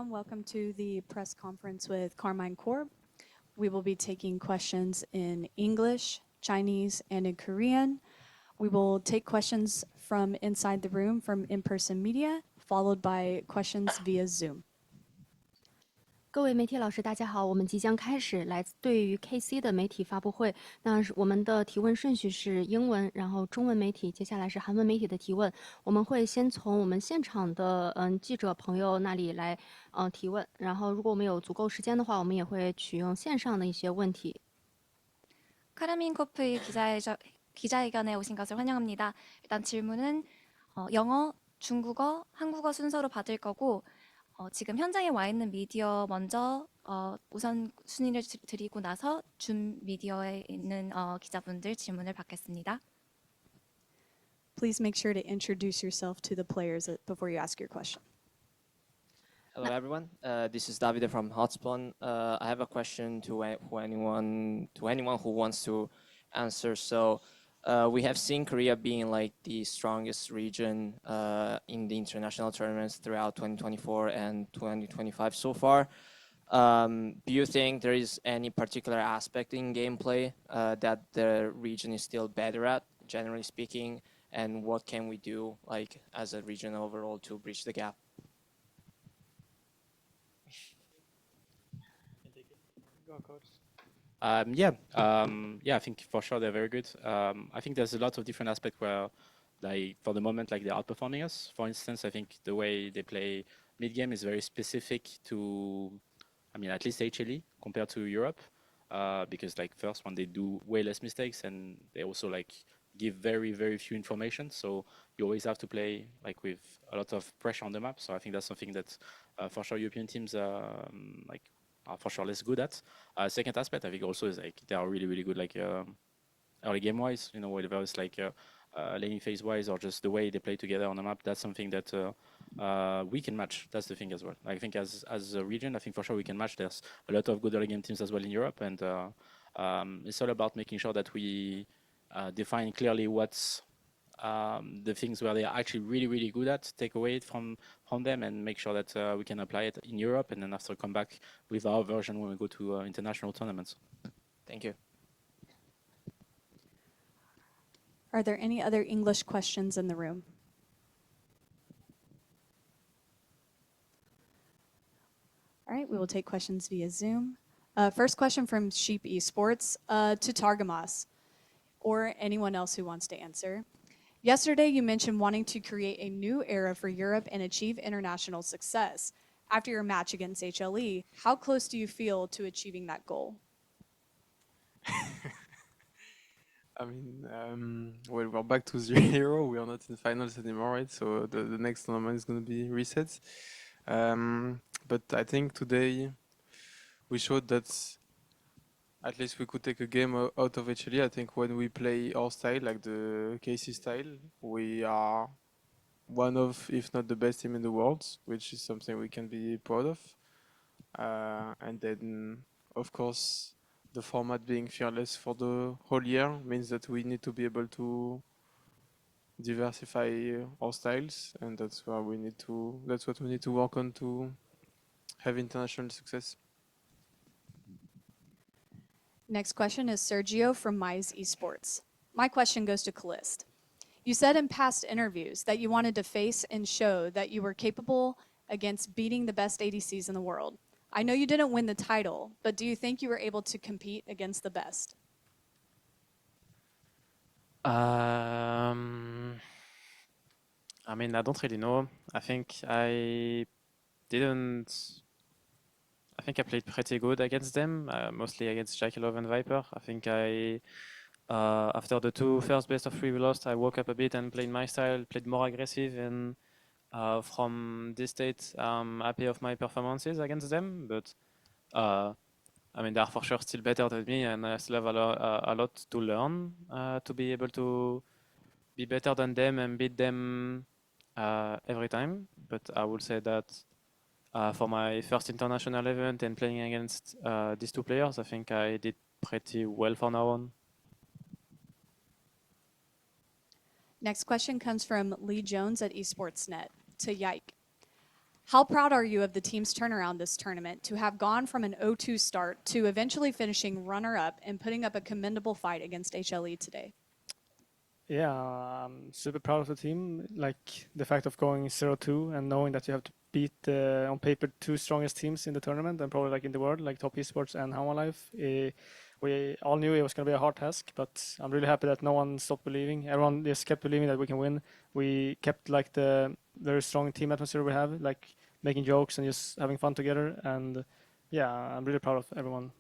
everyone. Welcome to the press conference with Karmine Corp. We will be taking questions in English, Chinese, and in Korean. We will take questions from inside the room from in-person media, followed by questions via Zoom. 各位媒体老师，大家好！我们即将开始对于 KC 的媒体发布会。那我们的提问顺序是英文，然后中文媒体，接下来是韩文媒体的提问。我们会先从我们现场的记者朋友那里来提问，然后如果我们有足够时间的话，我们也会取用线上的一些问题。 카라민 코프의 기자회견에 오신 것을 환영합니다. 일단 질문은 영어, 중국어, 한국어 순서로 받을 거고 지금 현장에 와 있는 미디어 먼저 우선 순위를 드리고 나서 줌 미디어에 있는 기자분들 질문을 받겠습니다. Please make sure to introduce yourself to the players before you ask your question. Hello everyone, this is Davide from Hotspot. I have a question to anyone who wants to answer. So we have seen Korea being like the strongest region in the international tournaments throughout 2024 and 2025 so far. Do you think there is any particular aspect in gameplay that the region is still better at, generally speaking? And what can we do like as a region overall to bridge the gap? Yeah, I think for sure they're very good. I think there's a lot of different aspects where, like, for the moment, like they're outperforming us. For instance, I think the way they play mid game is very specific to, I mean, at least HLE compared to Europe, because like first one they do way less mistakes and they also like give very few information. So you always have to play like with a lot of pressure on the map. So I think that's something that for sure European teams like are for sure less good at. Second aspect, I think also is like they are really good like early game wise, you know, whether it's like laning phase wise or just the way they play together on the map. That's something that we can match. That's the thing as well. I think as a region, I think for sure we can match. There's a lot of good early game teams as well in Europe, and it's all about making sure that we define clearly what's the things where they are actually really good at, take away it from them and make sure that we can apply it in Europe and then after come back with our version when we go to international tournaments. Thank you. Are there any other English questions in the room? All right, we will take questions via Zoom. First question from Sheep Esports to Targamas, or anyone else who wants to answer. Yesterday, you mentioned wanting to create a new era for Europe and achieve international success. After your match against HLE, how close do you feel to achieving that goal? I mean, well, we're back to 0. We are not in finals anymore, right? So the next tournament is going to be reset. But I think today we showed that at least we could take a game out of HLE. I think when we play our style, like the KC style, we are one of, if not the best team in the world, which is something we can be proud of. And then, of course, the format being fearless for the whole year means that we need to be able to diversify our styles, and that's what we need to work on to have international success. Next question is Sergio from Mize Esports. My question goes to Caliste. You said in past interviews that you wanted to face and show that you were capable against beating the best ADCs in the world. I know you didn't win the title, but do you think you were able to compete against the best? I mean, I don't really know. I think I played pretty good against them, mostly against Jackalow and Viper. I think after the two first best of 3 we lost, I woke up a bit and played my style, played more aggressive, and from this state, I'm happy of my performances against them. But I mean, they are for sure still better than me, and I still have a lot to learn to be able to be better than them and beat them every time. But I would say that for my first international event and playing against these two players, I think I did pretty well for now on. Next question comes from Lee Jones at Esportsnet to Yike. How proud are you of the team's turnaround this tournament to have gone from an 0-2 start to eventually finishing runner-up and putting up a commendable fight against HLE today? Yeah, I'm super proud of the team. Like the fact of going 0-2 and knowing that you have to beat on paper two strongest teams in the tournament and probably like in the world, like Top Esports and Hanwha Life. We all knew it was going to be a hard task, but I'm really happy that no one stopped believing. Everyone just kept believing that we can win. We kept like the very strong team atmosphere we have, like making jokes and just having fun together. And yeah, I'm really proud of everyone.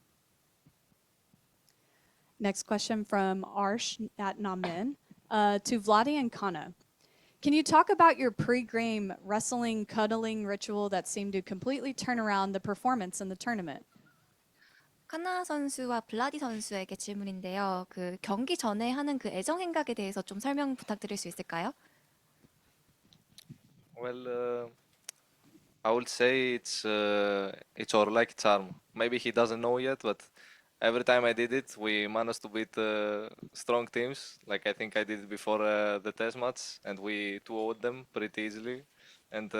Next question from Arsh at Namin to Vladi and Canna. Can you talk about your pre-game wrestling, cuddling ritual that seemed to completely turn around the performance in the tournament? 카나 선수와 블라디 선수에게 질문인데요. 그 경기 전에 하는 그 애정 행각에 대해서 좀 설명 부탁드릴 수 있을까요? Well, I would say it's our like charm. Maybe he doesn't know yet, but every time I did it, we managed to beat strong teams. Like I think I did it before the test match, and we 2-0'd them pretty easily. And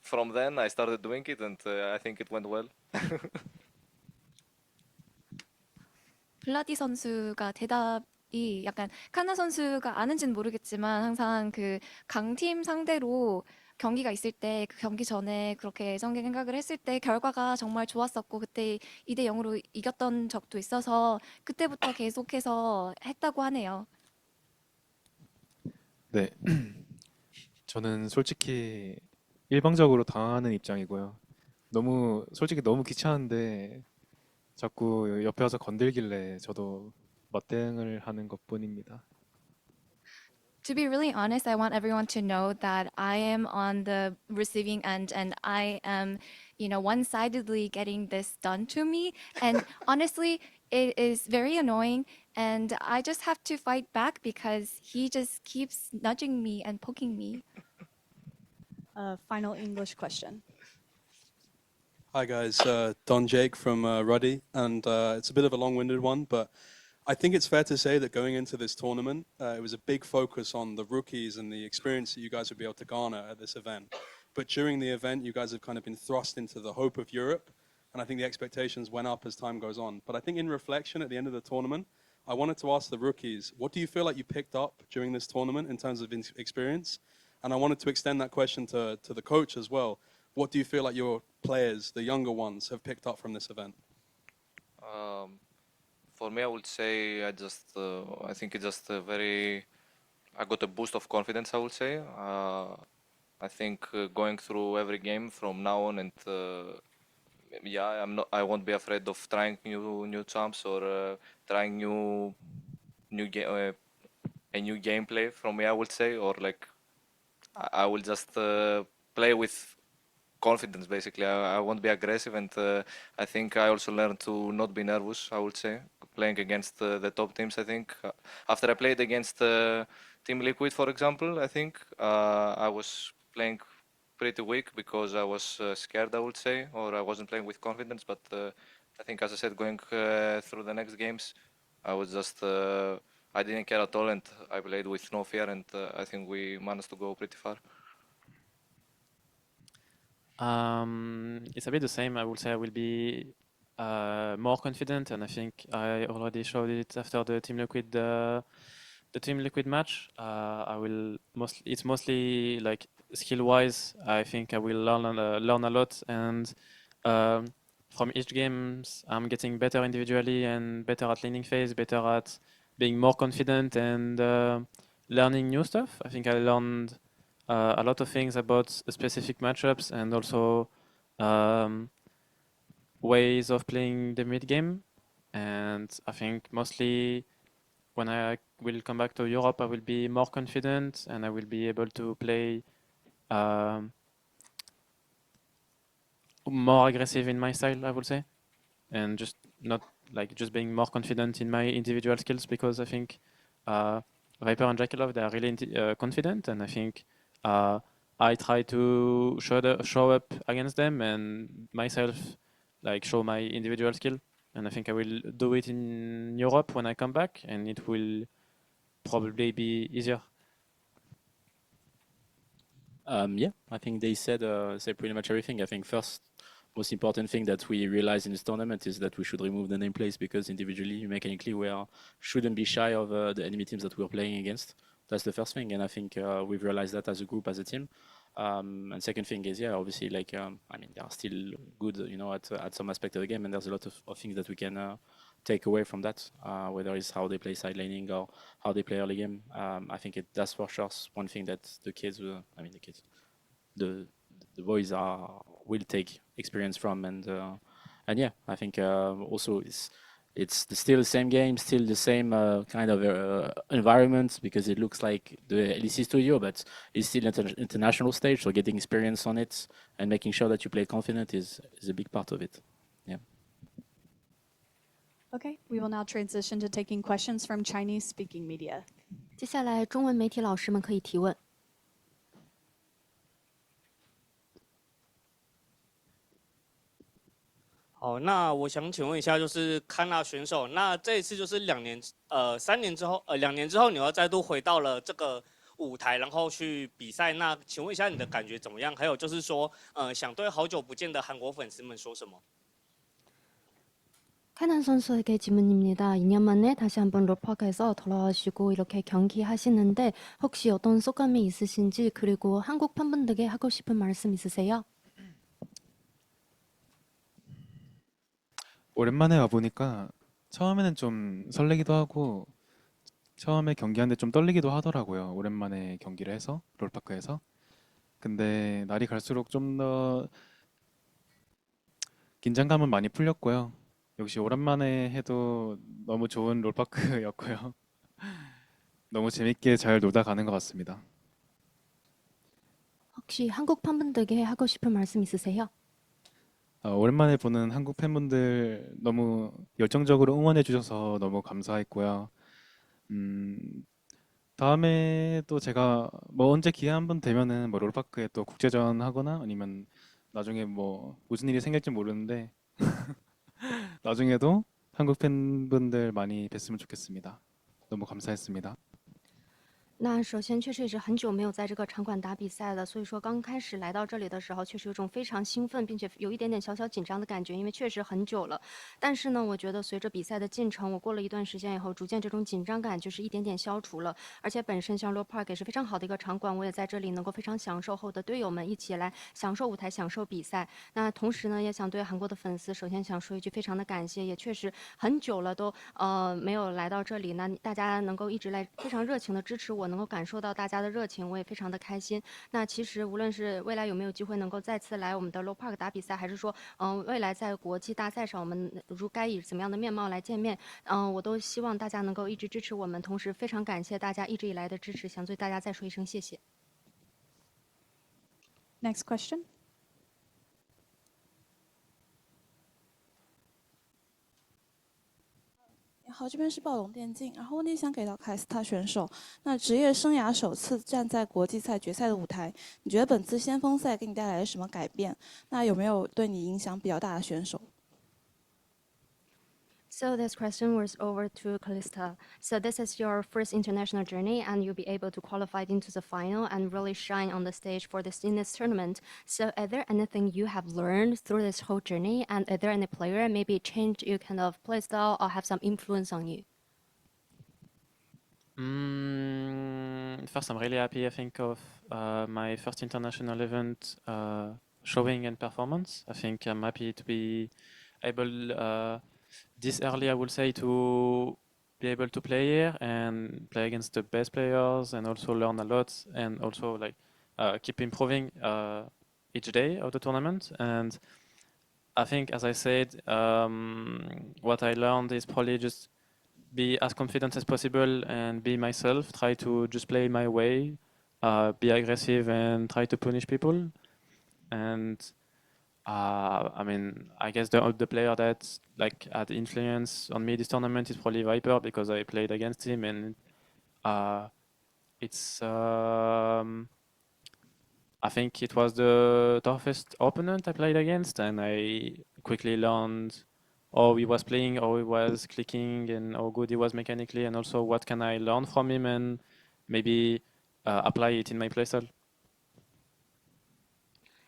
from then, I started doing it, and I think it went well. 블라디 선수가 대답이 약간 카나 선수가 아는지는 모르겠지만 항상 그 강팀 상대로 경기가 있을 때 그 경기 전에 그렇게 애정 생각을 했을 때 결과가 정말 좋았었고 그때 2대 0으로 이겼던 적도 있어서 그때부터 계속해서 했다고 하네요. 네. 저는 솔직히 일방적으로 당하는 입장이고요. 솔직히 너무 귀찮은데 자꾸 옆에 와서 건들길래 저도 맞대응을 하는 것뿐입니다. To be really honest, I want everyone to know that I am on the receiving end and I am, one-sidedly getting this done to me. And honestly, it is very annoying and I just have to fight back because he just keeps nudging me and poking me. Final English question. Hi guys, Don Jake from Ruddy, and it's a bit of a long-winded one, but I think it's fair to say that going into this tournament, it was a big focus on the rookies and the experience that you guys would be able to garner at this event. But during the event, you guys have kind of been thrust into the hope of Europe, and I think the expectations went up as time goes on. But I think in reflection at the end of the tournament, I wanted to ask the rookies, what do you feel like you picked up during this tournament in terms of experience? And I wanted to extend that question to the coach as well. What do you feel like your players, the younger ones, have picked up from this event? For me, I would say I think it's just I got a boost of confidence, I would say. I think going through every game from now on, and I won't be afraid of trying new champs or trying a new gameplay from me, I would say, or like I will just play with confidence. Basically, I won't be aggressive, and I think I also learned to not be nervous, I would say, playing against the top teams. I think after I played against Team Liquid, for example, I think I was playing pretty weak because I was scared, I would say, or I wasn't playing with confidence. But I think, as I said, going through the next games, I was just I didn't care at all, and I played with no fear, and I think we managed to go pretty far. It's a bit the same. I would say I will be more confident, and I think I already showed it after the Team Liquid match. It's mostly like skill-wise. I think I will learn a lot, and from each games, I'm getting better individually and better at laning phase, better at being more confident and learning new stuff. I think I learned a lot of things about specific matchups and also ways of playing the mid game. And I think mostly when I will come back to Europe, I will be more confident and I will be able to play more aggressive in my style, I would say, and just not like just being more confident in my individual skills, because I think Viper and Jackaloff, they are really confident, and I think I try to show up against them and myself like show my individual skill, and I think I will do it in Europe when I come back, and it will probably be easier. Yeah, I think they said pretty much everything. I think first most important thing that we realized in this tournament is that we should remove the nameplates because individually, mechanically, shouldn't be shy of the enemy teams that we're playing against. That's the first thing, and I think we've realized that as a group, as a team. And second thing is, yeah, obviously, like I mean, they are still good, you know, at some aspect of the game, and there's a lot of things that we can take away from that, whether it's how they play side laning or how they play early game. I think that's for sure one thing that the kids will, I mean, the boys will take experience from, and yeah, I think also it's still the same game, still the same kind of environment because it looks like the LEC studio, but it's still international stage, so getting experience on it and making sure that you play confident is a big part of it. Yeah. Okay, we will now transition to taking questions from Chinese-speaking media. 接下来，中文媒体老师们可以提问。好，那我想请问一下，就是康纳选手，那这一次就是3年之后，2年之后，你要再度回到了这个舞台，然后去比赛。那请问一下你的感觉怎么样？还有就是说，想对好久不见的韩国粉丝们说什么？ 캐나 선수에게 질문입니다. 2년 만에 다시 한번 롤팍에서 돌아오시고 이렇게 경기하시는데 혹시 어떤 소감이 있으신지 그리고 한국 팬분들에게 하고 싶은 말씀 있으세요? 오랜만에 와보니까 처음에는 좀 설레기도 하고 처음에 경기하는데 좀 떨리기도 하더라고요. 오랜만에 경기를 해서 롤파크에서. 근데 날이 갈수록 좀 더 긴장감은 많이 풀렸고요. 역시 오랜만에 해도 너무 좋은 롤파크였고요. 너무 재밌게 잘 놀다 가는 것 같습니다. 혹시 한국 팬분들에게 하고 싶은 말씀 있으세요? 오랜만에 보는 한국 팬분들 너무 열정적으로 응원해 주셔서 너무 감사했고요. 다음에 또 제가 뭐 언제 기회 한번 되면은 뭐 롤파크에 또 국제전 하거나 아니면 나중에 뭐 무슨 일이 생길지 모르는데 나중에도 한국 팬분들 많이 뵀으면 좋겠습니다. 너무 감사했습니다. 那首先确实也是很久没有在这个场馆打比赛了，所以说刚开始来到这里的时候，确实有种非常兴奋，并且有一点点小小紧张的感觉，因为确实很久了。但是呢，我觉得随着比赛的进程，我过了一段时间以后，逐渐这种紧张感就是一点点消除了。而且本身像 Lord Park 也是非常好的一个场馆，我也在这里能够非常享受和我的队友们一起来享受舞台、享受比赛。那同时呢，也想对韩国的粉丝，首先想说一句非常的感谢，也确实很久了都没有来到这里，那大家能够一直来非常热情的支持我，能够感受到大家的热情，我也非常的开心。那其实无论是未来有没有机会能够再次来我们的 Low Park 打比赛，还是说未来在国际大赛上我们该以怎么样的面貌来见面，我都希望大家能够一直支持我们，同时非常感谢大家一直以来的支持，想对大家再说一声谢谢。Next question. 好，这边是暴龙电竞。然后问题想给到凯斯塔选手，那职业生涯首次站在国际赛决赛的舞台，你觉得本次先锋赛给你带来了什么改变？那有没有对你影响比较大的选手？ So this question was over to Caliste. So this is your first international journey, and you'll be able to qualify into the final and really shine on the stage in this tournament. So, is there anything you have learned through this whole journey, and is there any player maybe changed your kind of play style or have some influence on you? First, I'm really happy. I think of my first international event showing and performance. I think I'm happy to be able this early, I would say, to be able to play here and play against the best players and also learn a lot and also like keep improving each day of the tournament. And I think, as I said, what I learned is probably just be as confident as possible and be myself, try to just play my way, be aggressive and try to punish people. And I mean, I guess the player that like had influence on me this tournament is probably Viper because I played against him, and it's I think it was the toughest opponent I played against, and I quickly learned how he was playing, how he was clicking, and how good he was mechanically, and also what can I learn from him and maybe apply it in my playstyle.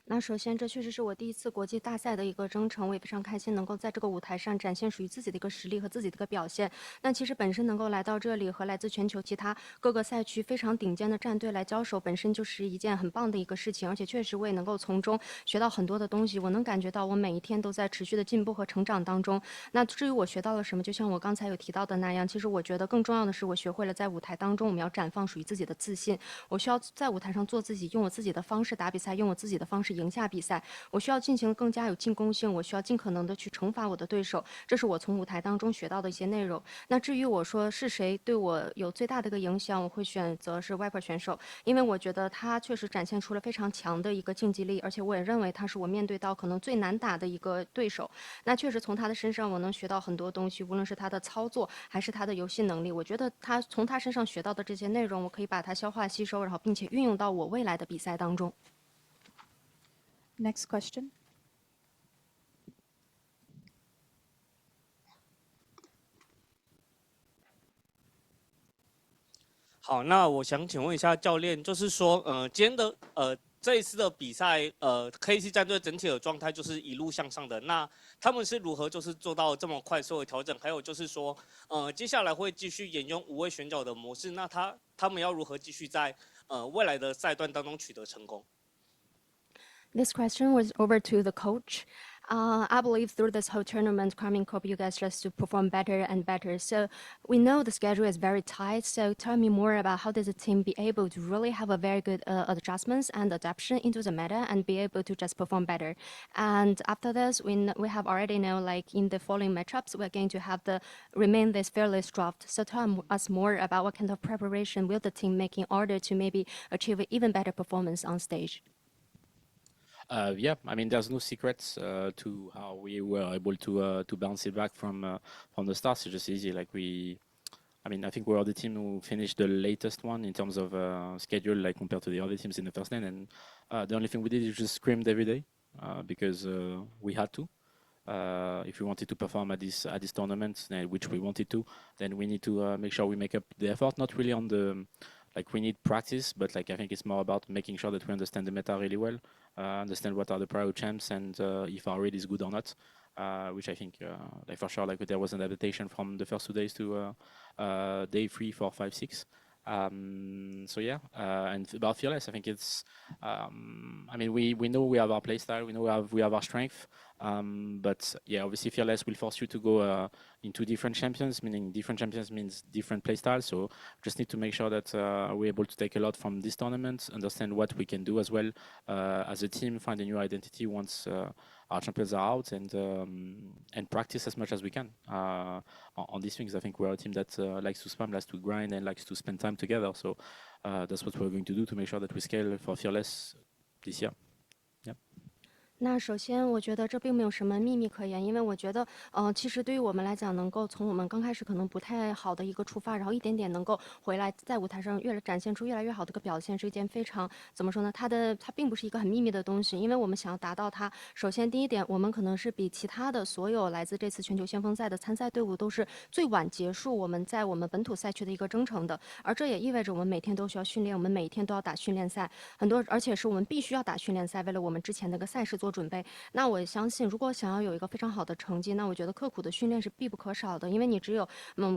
那首先，这确实是我第一次国际大赛的一个征程，我也非常开心能够在这个舞台上展现属于自己的一个实力和自己的一个表现。那其实本身能够来到这里和来自全球其他各个赛区非常顶尖的战队来交手，本身就是一件很棒的一个事情，而且确实我也能够从中学到很多的东西。我能感觉到我每一天都在持续的进步和成长当中。那至于我学到了什么，就像我刚才有提到的那样，其实我觉得更重要的是，我学会了在舞台当中我们要绽放属于自己的自信。我需要在舞台上做自己，用我自己的方式打比赛，用我自己的方式赢下比赛。我需要进行更加有进攻性，我需要尽可能的去惩罚我的对手，这是我从舞台当中学到的一些内容。那至于我说是谁对我有最大的一个影响，我会选择是 Viper 选手，因为我觉得他确实展现出了非常强的一个竞技力，而且我也认为他是我面对到可能最难打的一个对手。那确实从他的身上我能学到很多东西，无论是他的操作还是他的游戏能力，我觉得他从他身上学到的这些内容，我可以把它消化吸收，然后并且运用到我未来的比赛当中。Next question. 好，那我想请问一下教练，就是说，今天的这一次的比赛，KC 战队整体的状态就是一路向上的。那他们是如何就是做到这么快速的调整？还有就是说，接下来会继续沿用5位选角的模式，那他们要如何继续在未来的赛段当中取得成功？ This question was over to the coach. I believe through this whole tournament, Karmine Corp, you guys just to perform better and better. So we know the schedule is very tight. So tell me more about how does the team be able to really have a very good adjustments and adaptation into the meta and be able to just perform better. And after this, we have already know like in the following matchups, we're going to have the remain this fearless draft. So tell us more about what kind of preparation will the team make in order to maybe achieve an even better performance on stage. Yeah, I mean, there's no secrets to how we were able to bounce it back from the start. It's just easy. I think we are the team who finished the latest one in terms of schedule, like compared to the other teams in the first lane. And the only thing we did is just scrimmed every day because we had to. If we wanted to perform at this tournament, which we wanted to, then we need to make sure we make up the effort. Not really on the we need practice, but I think it's more about making sure that we understand the meta really well, understand what are the prior champs and if our raid is good or not. Which I think, for sure, there was an adaptation from the first 2 days to day 3, 4, 5, 6. So yeah, and about Fearless, I think it's, we know we have our playstyle, we know we have our strength, but yeah, obviously Fearless will force you to go into different champions, meaning different champions means different playstyles. So just need to make sure that we're able to take a lot from this tournament, understand what we can do as well as a team, find a new identity once our champions are out, and practice as much as we can on these things. I think we're a team that likes to spam, likes to grind, and likes to spend time together. So that's what we're going to do to make sure that we scale for Fearless this year. 那首先，我觉得这并没有什么秘密可言，因为我觉得，其实对于我们来讲，能够从我们刚开始可能不太好的一个出发，然后一点点能够回来，在舞台上展现出越来越好的一个表现，是一件非常怎么说呢？它并不是一个很秘密的东西，因为我们想要达到它，首先第一点，我们可能是比其他的所有来自这次全球先锋赛的参赛队伍都是最晚结束我们在我们本土赛区的一个征程的，而这也意味着我们每天都需要训练，我们每一天都要打训练赛，而且是我们必须要打训练赛，为了我们之前那个赛事做准备。那我相信，如果想要有一个非常好的成绩，那我觉得刻苦的训练是必不可少的，因为你只有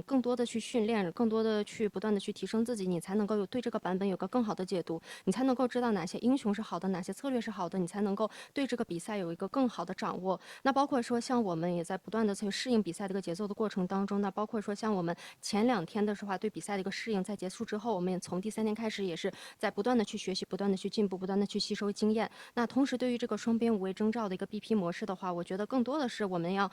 更多的去训练，更多的去不断的去提升自己，你才能够对这个版本有个更好的解读，你才能够知道哪些英雄是好的，哪些策略是好的，你才能够对这个比赛有一个更好的掌握。那包括说像我们也在不断的去适应比赛这个节奏的过程当中，那包括说像我们前2天的话对比赛的一个适应，在结束之后，我们也从第3天开始也是在不断的去学习，不断的去进步，不断的去吸收经验。那同时对于这个双边无畏征兆的一个 BP 模式的话，我觉得更多的是我们要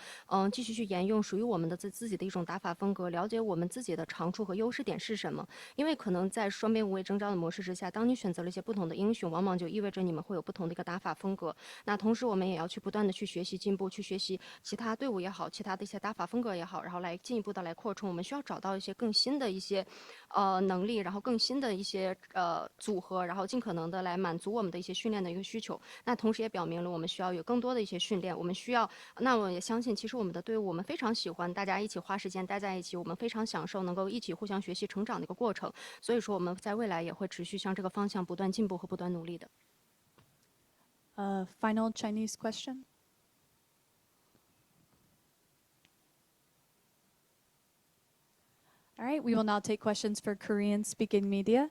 继续去沿用属于我们的自己的一种打法风格，了解我们自己的长处和优势点是什么。因为可能在双边无畏征兆的模式之下，当你选择了一些不同的英雄，往往就意味着你们会有不同的一个打法风格。那同时我们也要去不断的去学习进步，去学习其他队伍也好，其他的一些打法风格也好，然后来进一步的来扩充。我们需要找到一些更新的一些能力，然后更新的一些组合，然后尽可能的来满足我们的一些训练的一个需求。那同时也表明了我们需要有更多的一些训练，我们需要，那我也相信，其实我们的队伍我们非常喜欢大家一起花时间待在一起，我们非常享受能够一起互相学习成长的一个过程。所以说我们在未来也会持续向这个方向不断进步和不断努力的。Final Chinese question. All right, we will now take questions for Korean-speaking media.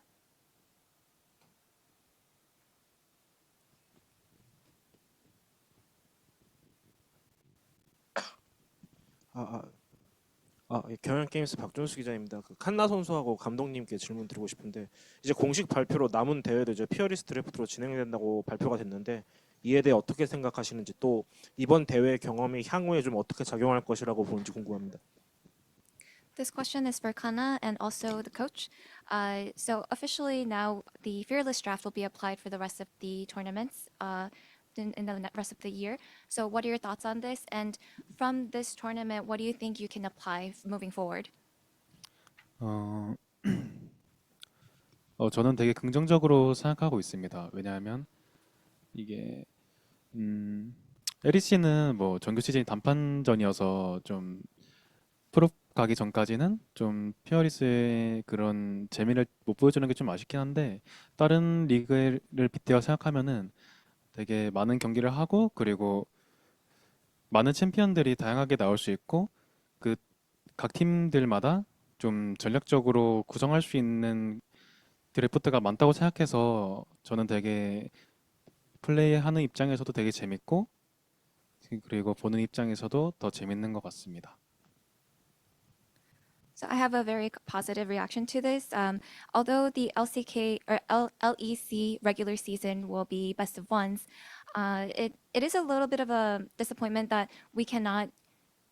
경영 게임스 박준수 기자입니다. 그 칸나 선수하고 감독님께 질문 드리고 싶은데 이제 공식 발표로 남은 대회도 이제 피어리스 드래프트로 진행된다고 발표가 됐는데 이에 대해 어떻게 생각하시는지 또 이번 대회 경험이 향후에 좀 어떻게 작용할 것이라고 보는지 궁금합니다. This question is for Canna and also the coach. So officially now the Fearless Draft will be applied for the rest of the tournaments in the rest of the year. So what are your thoughts on this? And from this tournament, what do you think you can apply moving forward? 저는 되게 긍정적으로 생각하고 있습니다. 왜냐하면 이게 LEC는 뭐 정규 시즌이 단판전이어서 좀 프로 가기 전까지는 좀 피어리스의 그런 재미를 못 보여주는 게 좀 아쉽긴 한데 다른 리그를 빗대어 생각하면은 되게 많은 경기를 하고 그리고 많은 챔피언들이 다양하게 나올 수 있고 그 각 팀들마다 좀 전략적으로 구성할 수 있는 드래프트가 많다고 생각해서 저는 되게 플레이하는 입장에서도 되게 재밌고 그리고 보는 입장에서도 더 재밌는 것 같습니다. So I have a very positive reaction to this. Although the LCK or LEC regular season will be best of ones, it is a little bit of a disappointment that we cannot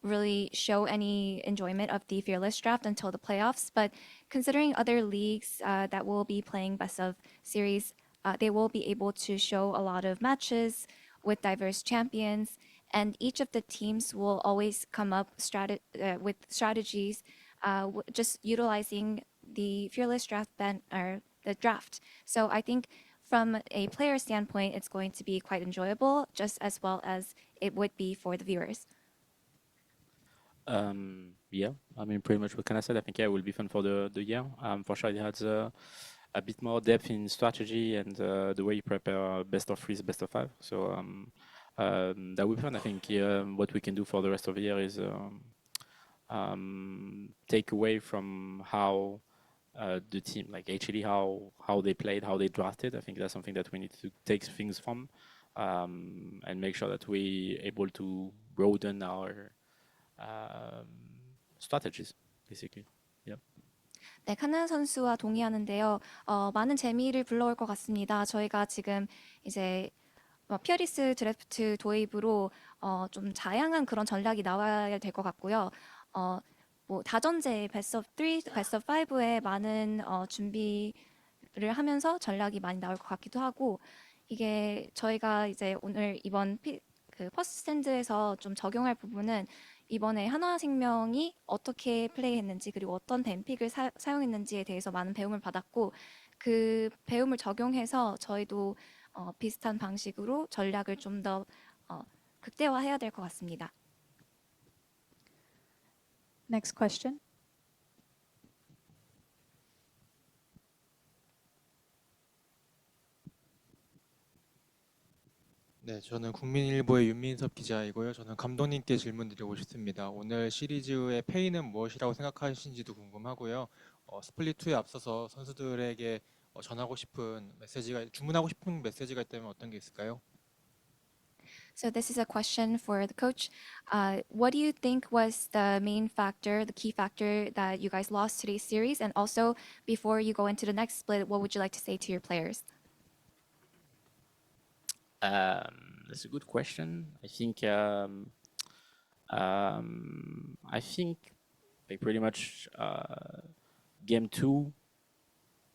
really show any enjoyment of the Fearless Draft until the playoffs. But considering other leagues that will be playing best of series, they will be able to show a lot of matches with diverse champions, and each of the teams will always come up with strategies just utilizing the Fearless Draft or the draft. So I think from a player standpoint, it's going to be quite enjoyable, just as well as it would be for the viewers. Yeah, I mean, pretty much what Canna said. I think, yeah, it will be fun for the year. For sure, it has a bit more depth in strategy and the way you prepare best of threes, best of five. So that will be fun. I think what we can do for the rest of the year is take away from how the team, like actually how they played, how they drafted. I think that's something that we need to take things from and make sure that we able to broaden our strategies, basically. Yeah. 네, 칸나 선수와 동의하는데요. 많은 재미를 불러올 것 같습니다. 저희가 지금 이제 피어리스 드래프트 도입으로 좀 다양한 그런 전략이 나와야 될 것 같고요. 뭐 다전제 베스트 오브 3, 베스트 오브 5에 많은 준비를 하면서 전략이 많이 나올 것 같기도 하고 이게 저희가 이제 오늘 이번 그 퍼스트 스탠드에서 좀 적용할 부분은 이번에 한화생명이 어떻게 플레이했는지 그리고 어떤 뱀픽을 사용했는지에 대해서 많은 배움을 받았고 그 배움을 적용해서 저희도 비슷한 방식으로 전략을 좀 더 극대화해야 될 것 같습니다. Next question. 네, 저는 국민일보의 윤민섭 기자이고요. 저는 감독님께 질문 드리고 싶습니다. 오늘 시리즈의 페이는 무엇이라고 생각하시는지도 궁금하고요. 스플릿 2에 앞서서 선수들에게 전하고 싶은 메시지가 주문하고 싶은 메시지가 있다면 어떤 게 있을까요? So this is a question for the coach. What do you think was the main factor, the key factor that you guys lost today's series? And also, before you go into the next split, what would you like to say to your players? That's a good question. I think like pretty much game 2.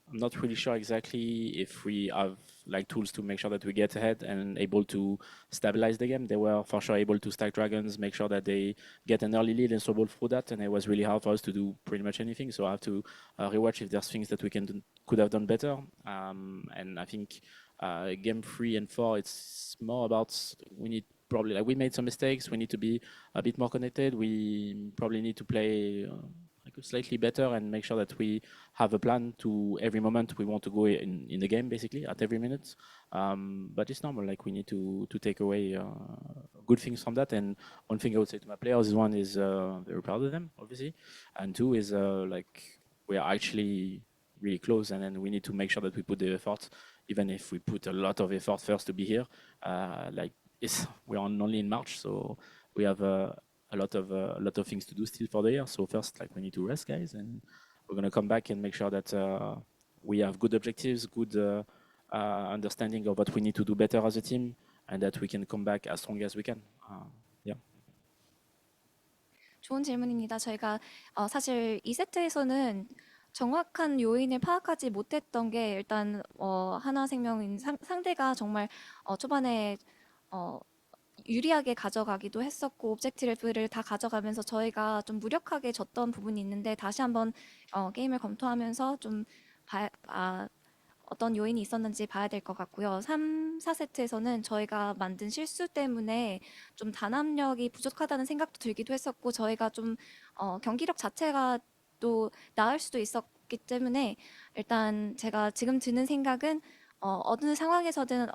I'm not really sure exactly if we have like tools to make sure that we get ahead and able to stabilize the game. They were for sure able to stack dragons, make sure that they get an early lead and snowball through that, and it was really hard for us to do pretty much anything. So I have to rewatch if there's things that we could have done better. And I think game 3 and 4, it's more about we made some mistakes. We need to be a bit more connected. We probably need to play like slightly better and make sure that we have a plan to every moment we want to go in the game, basically at every minute. But it's normal. Like we need to take away good things from that. And one thing I would say to my players is one is very proud of them, obviously, and two is like we are actually really close, and then we need to make sure that we put the effort, even if we put a lot of effort first to be here. Like we're only in March, so we have a lot of things to do still for the year. So first, like we need to rest, guys, and we're gonna come back and make sure that we have good objectives, good understanding of what we need to do better as a team, and that we can come back as strong as we can. Yeah. 좋은 질문입니다. 저희가 사실 2세트에서는 정확한 요인을 파악하지 못했던 게 일단 하나생명인 상대가 정말 초반에 유리하게 가져가기도 했었고 오브젝티브를 다 가져가면서 저희가 좀 무력하게 졌던 부분이 있는데 다시 한번 게임을 검토하면서 좀 어떤 요인이 있었는지 봐야 될 것 같고요. 3, 4세트에서는 저희가 만든 실수 때문에 좀 단합력이 부족하다는 생각도 들기도 했었고 저희가 좀 경기력 자체가 또 나을 수도 있었기 때문에 일단 제가 지금 드는 생각은 어느 상황에서든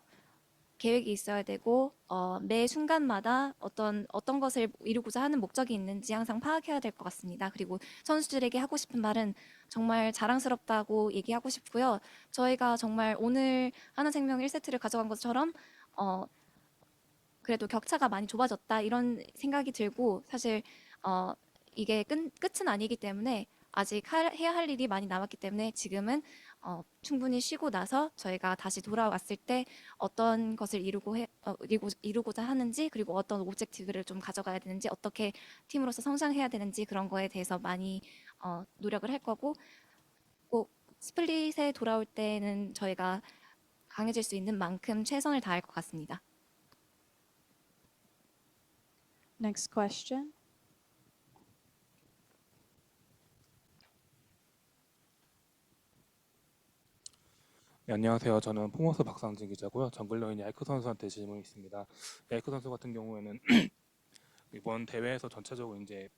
계획이 있어야 되고 매 순간마다 어떤 것을 이루고자 하는 목적이 있는지 항상 파악해야 될 것 같습니다. 그리고 선수들에게 하고 싶은 말은 정말 자랑스럽다고 얘기하고 싶고요. 저희가 정말 오늘 하나생명 1세트를 가져간 것처럼 그래도 격차가 많이 좁아졌다 이런 생각이 들고 사실 이게 끝은 아니기 때문에 아직 해야 할 일이 많이 남았기 때문에 지금은 충분히 쉬고 나서 저희가 다시 돌아왔을 때 어떤 것을 이루고자 하는지 그리고 어떤 오브젝티브를 좀 가져가야 되는지 어떻게 팀으로서 성장해야 되는지 그런 거에 대해서 많이 노력을 할 거고 꼭 스플릿에 돌아올 때는 저희가 강해질 수 있는 만큼 최선을 다할 것 같습니다. Next question. 네, 안녕하세요. 저는 포머스 박상진 기자고요. 정글러인 야이크 선수한테 질문이 있습니다. 야이크 선수 같은 경우에는 이번 대회에서 전체적으로 이제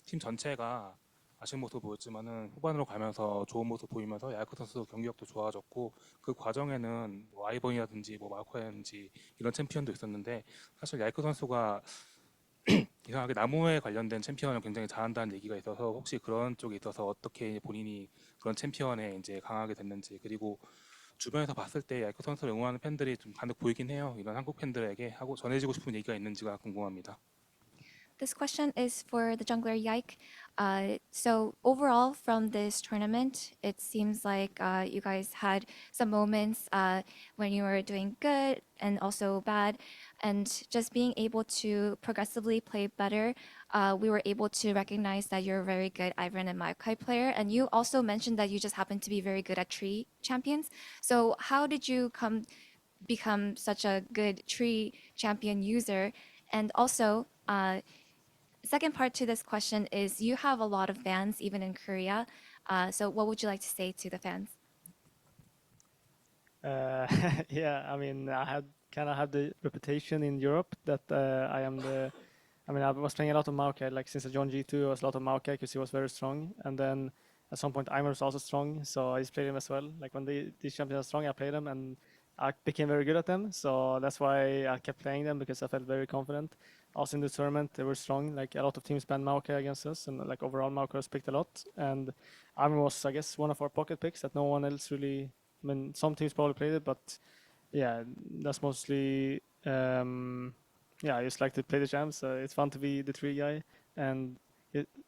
팀 전체가 아쉬운 모습 보였지만은 후반으로 가면서 좋은 모습 보이면서 야이크 선수 경기력도 좋아졌고 그 과정에는 뭐 아이번이라든지 뭐 마코야든지 이런 챔피언도 있었는데 사실 야이크 선수가 이상하게 나무에 관련된 챔피언을 굉장히 잘한다는 얘기가 있어서 혹시 그런 쪽에 있어서 어떻게 본인이 그런 챔피언에 이제 강하게 됐는지 그리고 주변에서 봤을 때 야이크 선수를 응원하는 팬들이 좀 간혹 보이긴 해요. 이런 한국 팬들에게 하고 전해지고 싶은 얘기가 있는지가 궁금합니다. This question is for the jungler Yike. So overall from this tournament, it seems like you guys had some moments when you were doing good and also bad. And just being able to progressively play better, we were able to recognize that you're a very good Ivern and Maokai player. And you also mentioned that you just happen to be very good at tree champions. So how did you become such a good tree champion user? And also, second part to this question is you have a lot of fans even in Korea. So what would you like to say to the fans? Yeah, I mean, I kind of had the reputation in Europe that I am the. I mean, I was playing a lot of Maokai. Like since I joined G2, I was a lot of Maokai because he was very strong. And then at some point, Eimer was also strong, so I just played him as well. Like when these champions are strong, I played them, and I became very good at them. So that's why I kept playing them because I felt very confident. Also in the tournament, they were strong. Like a lot of teams banned Maokai against us, and like overall, Maokai was picked a lot. And Eimer was, I guess, one of our pocket picks that no one else really. I mean, some teams probably played it, but yeah, that's mostly. Yeah, I just like to play the champs. It's fun to be the tree guy. And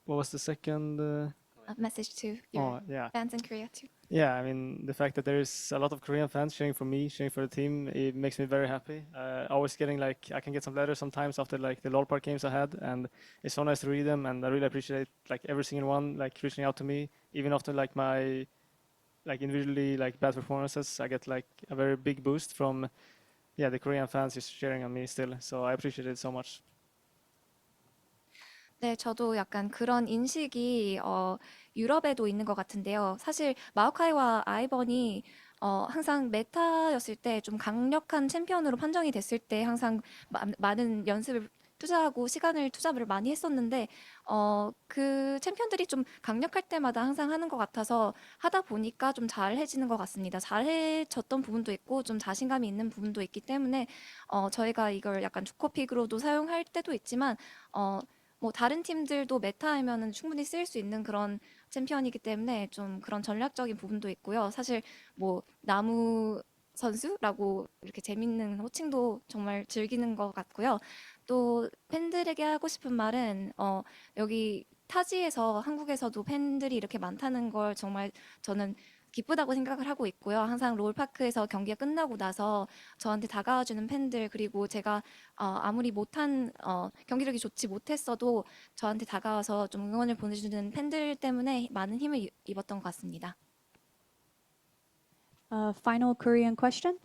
what was the second? A message to your fans in Korea too. Yeah, I mean, the fact that there is a lot of Korean fans cheering for me, cheering for the team, it makes me very happy. Always getting like, I can get some letters sometimes after like the LoL Park games I had, and it's so nice to read them, and I really appreciate like every single one like reaching out to me, even after like my like individually like bad performances. I get like a very big boost from the Korean fans just cheering on me still. So I appreciate it so much. 네, 저도 약간 그런 인식이 유럽에도 있는 것 같은데요. 사실 마오카이와 아이번이 항상 메타였을 때 좀 강력한 챔피언으로 판정이 됐을 때 항상 많은 연습을 투자하고 시간을 투자를 많이 했었는데 그 챔피언들이 좀 강력할 때마다 항상 하는 것 같아서 하다 보니까 좀 잘해지는 것 같습니다. 잘해졌던 부분도 있고 좀 자신감이 있는 부분도 있기 때문에 저희가 이걸 약간 주코픽으로도 사용할 때도 있지만 뭐 다른 팀들도 메타 하면은 충분히 쓸 수 있는 그런 챔피언이기 때문에 좀 그런 전략적인 부분도 있고요. 사실 뭐 나무 선수라고 이렇게 재밌는 호칭도 정말 즐기는 것 같고요. 또 팬들에게 하고 싶은 말은 여기 타지에서 한국에서도 팬들이 이렇게 많다는 걸 정말 저는 기쁘다고 생각을 하고 있고요. 항상 롤파크에서 경기가 끝나고 나서 저한테 다가와주는 팬들 그리고 제가 아무리 못한 경기력이 좋지 못했어도 저한테 다가와서 좀 응원을 보내주는 팬들 때문에 많은 힘을 입었던 것 같습니다. Final Korean question.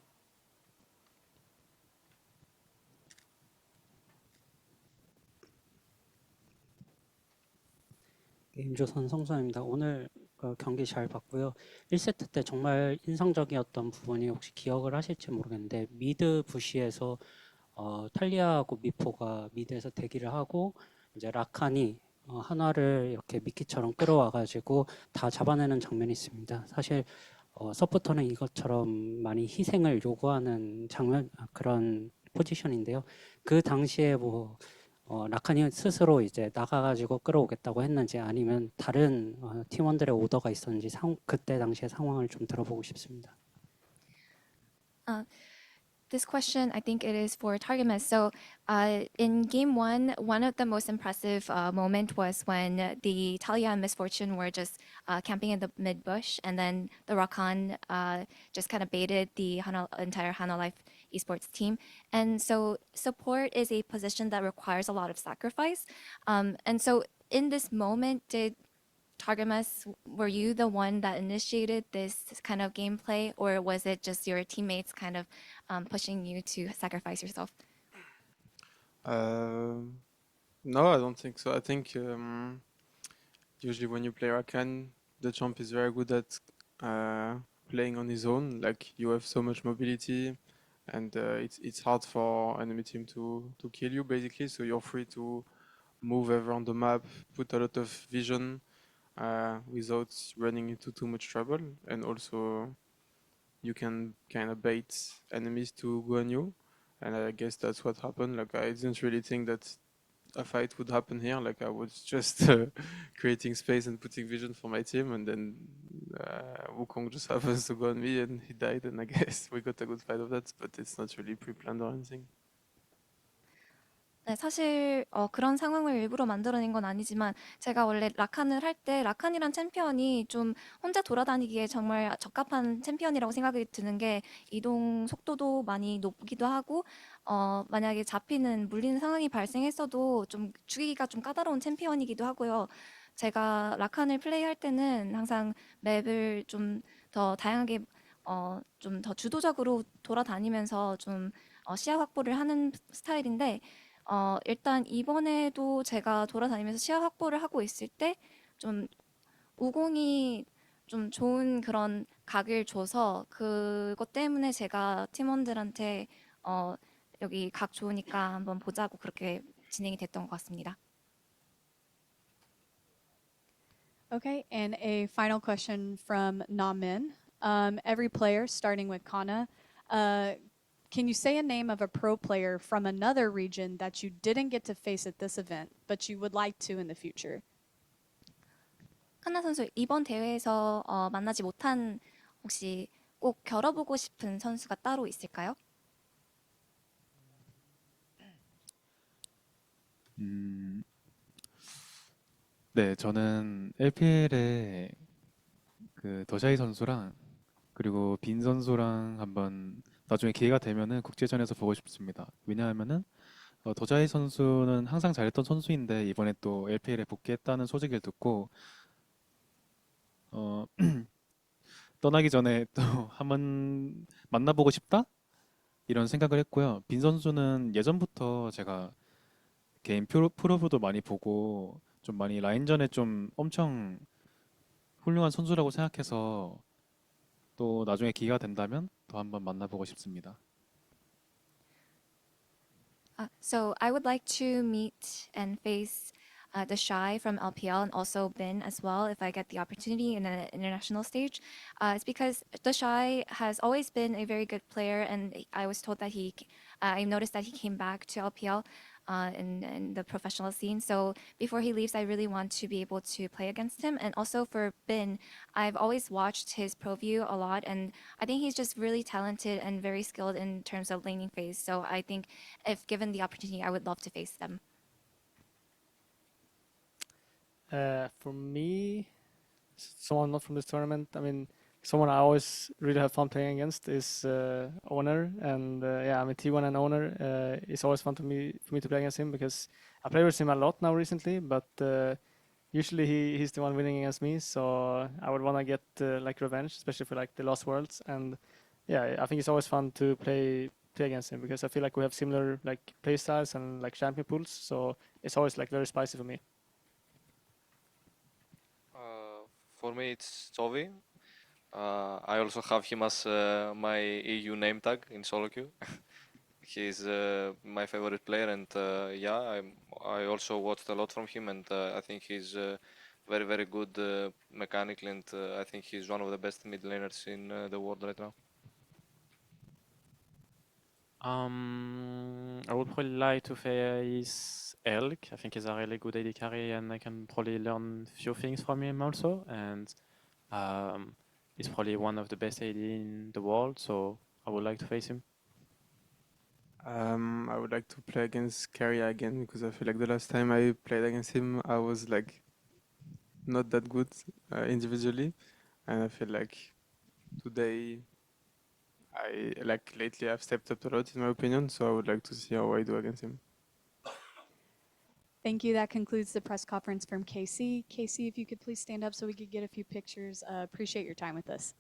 게임조선 성수입니다. 오늘 경기 잘 봤고요. 1세트 때 정말 인상적이었던 부분이 혹시 기억을 하실지 모르겠는데 미드 부시에서 탈리아하고 미포가 미드에서 대기를 하고 이제 라칸이 한화를 이렇게 미끼처럼 끌어와가지고 다 잡아내는 장면이 있습니다. 사실 서포터는 이것처럼 많이 희생을 요구하는 그런 포지션인데요. 그 당시에 뭐 라칸이 스스로 이제 나가가지고 끌어오겠다고 했는지 아니면 다른 팀원들의 오더가 있었는지 그때 당시의 상황을 좀 들어보고 싶습니다. This question, I think it is for Targamas. So, in game one of the most impressive moment was when the Talia and Misfortune were just camping in the mid bush, and then the Rakan just kind of baited the entire Hanwha Life Esports team. And so, support is a position that requires a lot of sacrifice. And so, in this moment, did Targamas, were you the one that initiated this kind of gameplay, or was it just your teammates kind of pushing you to sacrifice yourself? No, I don't think so. I think usually when you play Rakan, the champ is very good at playing on his own. Like you have so much mobility, and it's hard for enemy team to kill you basically. So you're free to move around the map, put a lot of vision without running into too much trouble, and also you can kind of bait enemies to go on you. And I guess that's what happened. Like I didn't really think that a fight would happen here. Like I was just creating space and putting vision for my team, and then Wukong just happens to go on me, and he died. And I guess we got a good fight of that, but it's not really pre-planned or anything. 네, 사실 그런 상황을 일부러 만들어낸 건 아니지만 제가 원래 라칸을 할 때 라칸이란 챔피언이 좀 혼자 돌아다니기에 정말 적합한 챔피언이라고 생각이 드는 게 이동 속도도 많이 높기도 하고 만약에 물리는 상황이 발생했어도 좀 죽이기가 좀 까다로운 챔피언이기도 하고요. 제가 라칸을 플레이할 때는 항상 맵을 좀 더 다양하게 좀 더 주도적으로 돌아다니면서 좀 시야 확보를 하는 스타일인데 일단 이번에도 제가 돌아다니면서 시야 확보를 하고 있을 때 좀 우공이 좀 좋은 그런 각을 줘서 그것 때문에 제가 팀원들한테 여기 각 좋으니까 한번 보자고 그렇게 진행이 됐던 것 같습니다. Okay, and a final question from Namin. Every player, starting with Canna, can you say a name of a pro player from another region that you didn't get to face at this event, but you would like to in the future? 칸나 선수 이번 대회에서 만나지 못한 혹시 꼭 겨뤄보고 싶은 선수가 따로 있을까요? 네, 저는 LPL에 그 더샤이 선수랑 그리고 빈 선수랑 한번 나중에 기회가 되면은 국제전에서 보고 싶습니다. 왜냐하면은 더샤이 선수는 항상 잘했던 선수인데 이번에 또 LPL에 복귀했다는 소식을 듣고 떠나기 전에 또 한번 만나보고 싶다? 이런 생각을 했고요. 빈 선수는 예전부터 제가 개인 프로브도 많이 보고 좀 많이 라인전에 좀 엄청 훌륭한 선수라고 생각해서 또 나중에 기회가 된다면 또 한번 만나보고 싶습니다. So I would like to meet and face the Shy from LPL and also Bin as well if I get the opportunity in an international stage. It's because the Shy has always been a very good player, and I was told that I noticed that he came back to LPL in the professional scene. So before he leaves, I really want to be able to play against him. And also for Bin, I've always watched his pro view a lot, and I think he's just really talented and very skilled in terms of laning phase. So I think if given the opportunity, I would love to face them. For me, someone not from this tournament, I mean, someone I always really have fun playing against is Owner, and yeah, I mean T1 and Owner. It's always fun for me to play against him because I play with him a lot now recently, but usually he's the one winning against me. So I would want to get like revenge, especially for like the Lost Worlds, and yeah, I think it's always fun to play against him because I feel like we have similar like play styles and like champion pools, so it's always like very spicy for me. For me, it's Tovi. I also have him as my EU name tag in solo queue. He's my favorite player, and yeah, I also watched a lot from him, and I think he's very, very good mechanically, and I think he's one of the best mid laners in the world right now. I would probably like to face Elk. I think he's a really good AD carry, and I can probably learn a few things from him also. And he's probably one of the best AD in the world, so I would like to face him. I would like to play against Carrier again because I feel like the last time I played against him, I was like not that good individually, and I feel like today, lately I've stepped up a lot in my opinion, so I would like to see how I do against him. Thank you. That concludes the press conference from KC. KC, if you could please stand up so we could get a few pictures. Appreciate your time with us.